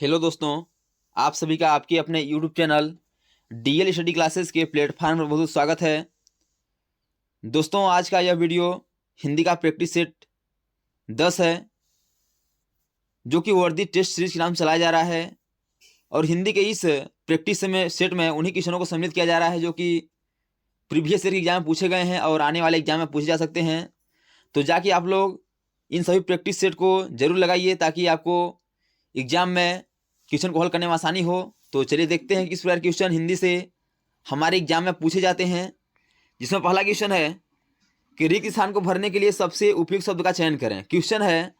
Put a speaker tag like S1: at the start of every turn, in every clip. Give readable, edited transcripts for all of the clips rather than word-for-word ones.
S1: Hello दोस्तों, आप सभी का आपके अपने YouTube channel DL study classes के प्लेटफॉर्म पर बहुत स्वागत है। दोस्तों, आज का यह वीडियो हिंदी का प्रैक्टिस सेट 10 है, जो कि वर्दी टेस्ट सीरीज के नाम चलाया जा रहा है। और हिंदी के इस प्रैक्टिस में सेट में उन्हीं क्वेश्चनों को सम्मिलित किया जा रहा है जो कि प्रीवियस ईयर के एग्जाम में पूछे गए हैं और आने वाले एग्जाम में पूछे जा सकते हैं। तो जाके आप लोग इन सभी प्रैक्टिस सेट को जरूर लगाइए ताकि आपको एग्जाम में क्वेश्चन को हल करने में आसानी हो। तो चलिए देखते हैं किस प्रकार क्वेश्चन हिंदी से हमारे एग्जाम में पूछे जाते हैं। जिसमें पहला क्वेश्चन है कि रिक्त स्थान को भरने के लिए सबसे उपयुक्त शब्द का चयन करें। क्वेश्चन है,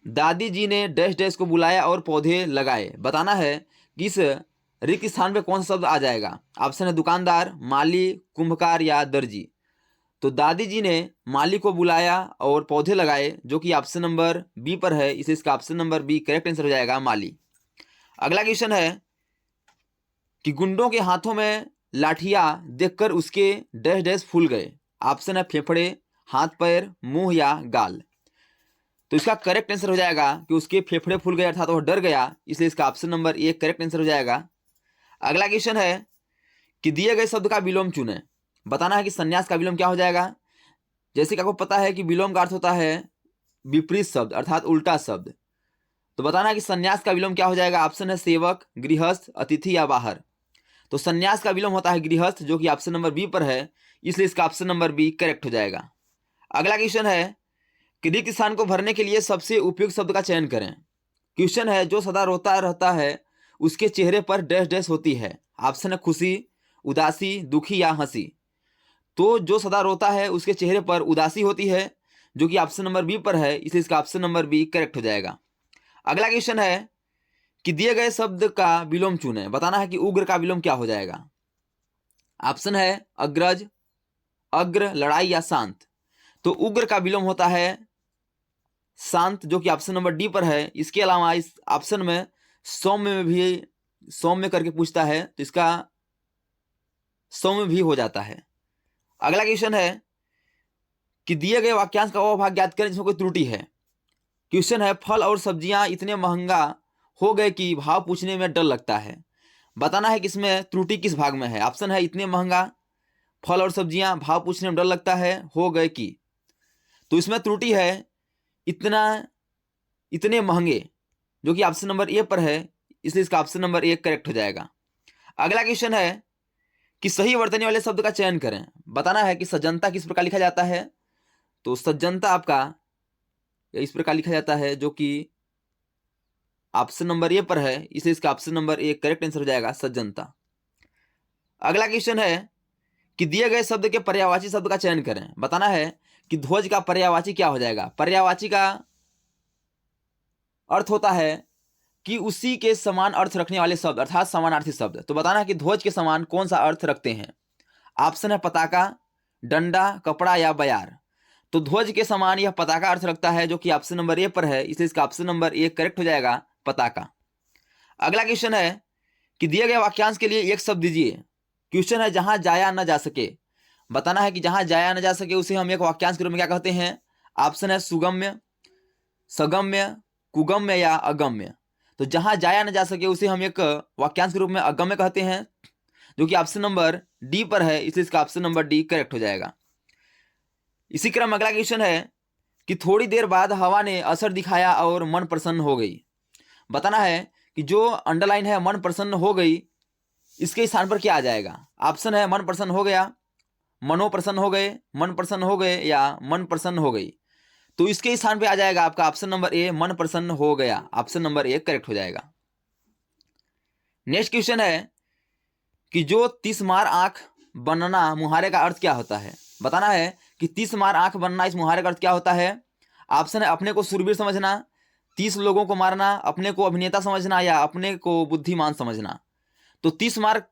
S1: दादी जी ने डैश डैश को बुलाया और पौधे लगाए। बताना है कि इस रिक्त स्थान पे कौन सा शब्द आ जाएगा। ऑप्शन है दुकानदार, माली, कुंभकार या दर्जी। तो दादी जी ने माली को बुलाया और पौधे लगाए, जो कि ऑप्शन नंबर बी पर है, इसलिए इसका option number B correct answer हो जाएगा, माली। अगला क्वेश्चन है कि गुंडों के हाथों में लाठियां देखकर उसके डैश डैश फूल गए। ऑप्शन है फेफड़े, हाथ पैर, मुंह या गाल। तो इसका करेक्ट आंसर हो जाएगा कि उसके फेफड़े फूल गए, अर्थात वह डर गया, इसलिए इसका option number A correct answer हो जाएगा। अगला क्वेश्चन है कि दिए गए शब्द का विलोम चुने। बताना है कि संन्यास का विलोम क्या हो जाएगा। जैसे कि आपको पता है कि विलोम का अर्थ होता है विपरीत शब्द, अर्थात उल्टा शब्द। तो बताना है कि संन्यास का विलोम क्या हो जाएगा। ऑप्शन है सेवक, गृहस्थ, अतिथि या बाहर। तो संन्यास का विलोम होता है गृहस्थ, जो कि ऑप्शन नंबर बी पर है, इसलिए इसका ऑप्शन नंबर बी करेक्ट हो जाएगा। अगला क्वेश्चन है कि रिक्त स्थान को भरने के लिए सबसे उपयुक्त शब्द का चयन करें। क्वेश्चन है, जो सदा रोता रहता है उसके चेहरे पर डैश डैश होती है। ऑप्शन है खुशी, उदासी, दुखी या हंसी। तो जो सदा रोता है उसके चेहरे पर उदासी होती है, जो कि ऑप्शन नंबर बी पर है, इसलिए इसका ऑप्शन नंबर बी करेक्ट हो जाएगा। अगला क्वेश्चन है कि दिए गए शब्द का विलोम चुने। बताना है कि उग्र का विलोम क्या हो जाएगा। ऑप्शन है अग्रज, अग्र, लड़ाई या शांत। तो उग्र का विलोम होता है शांत, जो कि ऑप्शन नंबर डी पर है। इसके अलावा इस ऑप्शन में सौम्य में भी सौम्य करके पूछता है, तो इसका सौम्य भी हो जाता है। अगला क्वेश्चन है कि दिए गए वाक्यांश का वो भाग ज्ञात करें जिसमें कोई त्रुटि है। क्वेश्चन है, फल और सब्जियां इतने महंगा हो गए कि भाव पूछने में डर लगता है। बताना है कि इसमें त्रुटि किस भाग में है। ऑप्शन है इतने महंगा, फल और सब्जियां, भाव पूछने में डर लगता है, हो गए कि। तो इसमें त्रुटि है इतना, इतने महंगे, जो कि ऑप्शन नंबर ए पर है, इसलिए इसका ऑप्शन नंबर ए करेक्ट हो जाएगा। अगला क्वेश्चन है कि सही वर्तनी वाले शब्द का चयन करें। बताना है कि सज्जनता किस प्रकार लिखा जाता है। तो सज्जनता आपका इस प्रकार लिखा जाता है, जो कि ऑप्शन नंबर ए पर है, इसलिए इसका option number A correct answer हो जाएगा, सज्जनता। अगला क्वेश्चन है कि दिए गए शब्द के पर्यायवाची शब्द का चयन करें। बताना है कि ध्वज का पर्यायवाची क्या हो जाएगा। पर्यायवाची का अर्थ होता है कि उसी के समान अर्थ रखने वाले शब्द, अर्थात समानार्थी शब्द। तो बताना है कि ध्वज के समान कौन सा अर्थ रखते हैं। ऑप्शन है पताका, डंडा, कपड़ा या बयार। तो ध्वज के समान यह पताका अर्थ रखता है, जो कि ऑप्शन नंबर ए पर है, इसलिए इसका ऑप्शन नंबर ए करेक्ट हो जाएगा, पताका। अगला क्वेश्चन है कि दिए गए वाक्यांश के लिए एक शब्द दीजिए। क्वेश्चन है, जहां जाया न जा सके। बताना है कि जहां जाया न जा सके उसे हम एक वाक्यांश के रूप में क्या कहते हैं। ऑप्शन है सुगम्य, सगम्य, कुगम्य या अगम्य। तो जहां जाया न जा सके उसे हम एक वाक्यांश के रूप में अगम्य कहते हैं, जो कि ऑप्शन नंबर डी पर है, इसलिए इसका ऑप्शन नंबर डी करेक्ट हो जाएगा। इसी क्रम में अगला क्वेश्चन है कि थोड़ी देर बाद हवा ने असर दिखाया और मन प्रसन्न हो गई। बताना है कि जो अंडरलाइन है मन प्रसन्न हो गई, इसके स्थान पर क्या आ जाएगा। ऑप्शन है मन प्रसन्न हो गया, मनो प्रसन्न हो गए, मन प्रसन्न हो गए या मन प्रसन्न हो गई। तो इसके स्थान पे आ जाएगा आपका ऑप्शन नंबर ए, मन प्रसन्न हो गया। ऑप्शन नंबर ए करेक्ट हो जाएगा। नेक्स्ट क्वेश्चन है कि जो 30 मार आंख बनना मुहारे का अर्थ क्या होता है। बताना है कि 30 मार आंख बनना इस मुहारे का अर्थ क्या होता है। ऑप्शन है अपने को शूरवीर समझना, 30 लोगों को मारना, अपने को अभिनेता समझना या अपने को बुद्धिमान समझना। तो 30 मार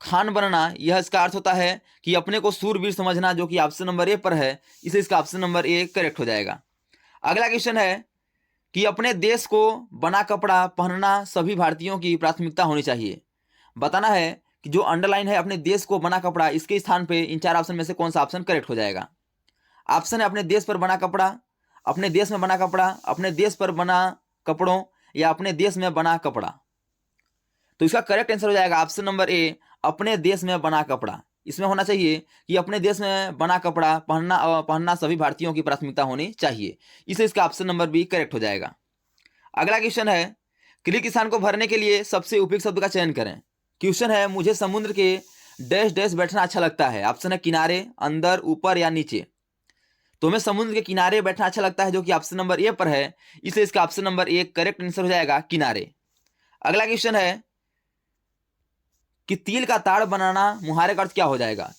S1: खान बनना, यह इसका अर्थ होता है कि अपने को शूरवीर समझना, जो कि ऑप्शन नंबर ए पर है, इसलिए इसका ऑप्शन नंबर ए करेक्ट हो जाएगा। अगला क्वेश्चन है कि अपने देश को बना कपड़ा पहनना सभी भारतीयों की प्राथमिकता होनी चाहिए। बताना है कि जो अंडरलाइन है अपने देश को बना कपड़ा, इसके स्थान पे इन चार ऑप्शन में से कौन सा ऑप्शन करेक्ट हो जाएगा। ऑप्शन है अपने देश पर बना कपड़ा, अपने देश में बना कपड़ा, अपने देश पर बना कपड़ों या अपने देश में बना कपड़ा। तो इसका करेक्ट आंसर हो जाएगा ऑप्शन नंबर ए, अपने देश में बना कपड़ा। इसमें होना चाहिए कि अपने देश में बना कपड़ा पहनना सभी भारतीयों की प्राथमिकता होनी चाहिए, इससे इसका ऑप्शन नंबर बी करेक्ट हो जाएगा। अगला क्वेश्चन है, क्लिक स्थान को भरने के लिए सबसे उपयुक्त शब्द का चयन करें। क्वेश्चन है, मुझे समुद्र के डैश डैश बैठना अच्छा लगता है। ऑप्शन है किनारे, अंदर, ऊपर या नीचे। तो हमें समुद्र के किनारे बैठना अच्छा लगता है, जो कि ऑप्शन नंबर ए पर है, इसलिए इसका option number A correct answer हो जाएगा किनारे। अगला क्वेश्चन है कि तिल का ताड़ बनाना मुहावरे का अर्थ क्या हो जाएगा।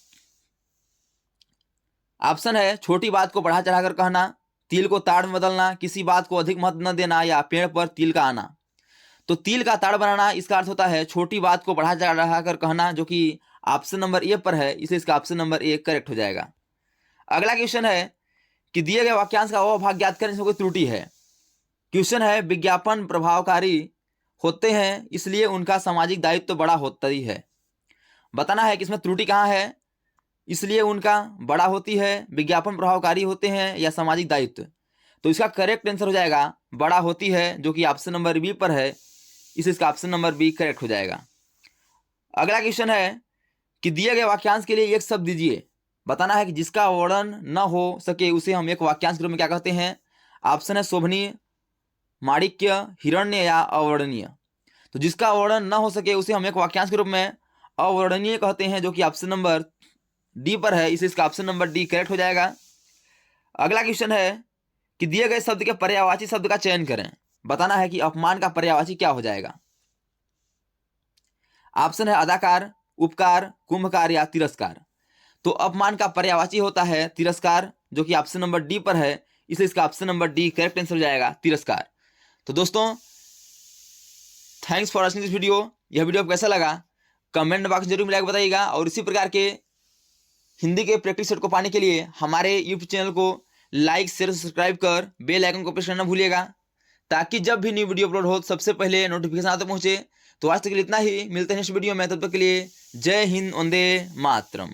S1: ऑप्शन है छोटी बात को बढ़ा चढ़ाकर कहना, तिल को ताड़ में बदलना, किसी बात को अधिक महत्व न देना या पेड़ पर तिल का आना। तो तिल का ताड़ बनाना इसका अर्थ होता है छोटी बात को बढ़ा चढ़ाकर कहना, जो कि ऑप्शन नंबर ए पर है, इसलिए इसका ऑप्शन नंबर ए करेक्ट हो जाएगा। अगला क्वेश्चन है कि दिए गए वाक्यांश का वह भाग ज्ञात करें जिसमें कोई त्रुटि है। क्वेश्चन है, विज्ञापन प्रभावकारी होते हैं इसलिए उनका सामाजिक दायित्व तो बड़ा होता ही है। बताना है कि इसमें त्रुटि कहाँ है, इसलिए उनका बड़ा होती है, विज्ञापन प्रभावकारी होते हैं या सामाजिक दायित्व। तो इसका करेक्ट आंसर हो जाएगा बड़ा होती है, जो कि ऑप्शन नंबर बी पर है, इसे इसका ऑप्शन नंबर बी करेक्ट हो जाएगा। अगला क्वेश्चन है कि दिए गए वाक्यांश के लिए एक शब्द दीजिए। बताना है कि जिसका वर्णन न हो सके उसे हम एक वाक्यांश के रूप में क्या कहते हैं। ऑप्शन है शोभनीय, माणिक्य, हिरण्य या अवर्णनीय। तो जिसका वर्णन न हो सके उसे हम एक वाक्यांश के रूप में अवर्णनीय कहते हैं, जो कि ऑप्शन नंबर डी पर है, इसे इसका ऑप्शन नंबर डी करेक्ट हो जाएगा। अगला क्वेश्चन है कि दिए गए शब्द के पर्यायवाची शब्द का चयन करें। बताना है कि अपमान का पर्यायवाची क्या हो जाएगा। ऑप्शन है अदाकार, उपकार, कुंभकार या तिरस्कार। तो अपमान का पर्यायवाची होता है तिरस्कार, जो कि ऑप्शन नंबर डी पर है, इसलिए इसका option number D correct answer हो जाएगा तिरस्कार। तो दोस्तों, thanks for watching this video. यह वीडियो आपको कैसा लगा कमेंट बॉक्स जरूर मिला के बताइएगा, और इसी प्रकार के हिंदी के प्रैक्टिस सेट को पाने के लिए हमारे यूट्यूब चैनल को लाइक, शेयर, सब्सक्राइब कर बेल आइकन को प्रेस करना भूलिएगा, ताकि जब भी न्यू वीडियो अपलोड हो सबसे पहले नोटिफिकेशन आते पहुंचे। तो आज तक के लिए इतना ही, मिलते हैं नेक्स्ट वीडियो में, तब तक के लिए जय हिंद, वंदे मातरम।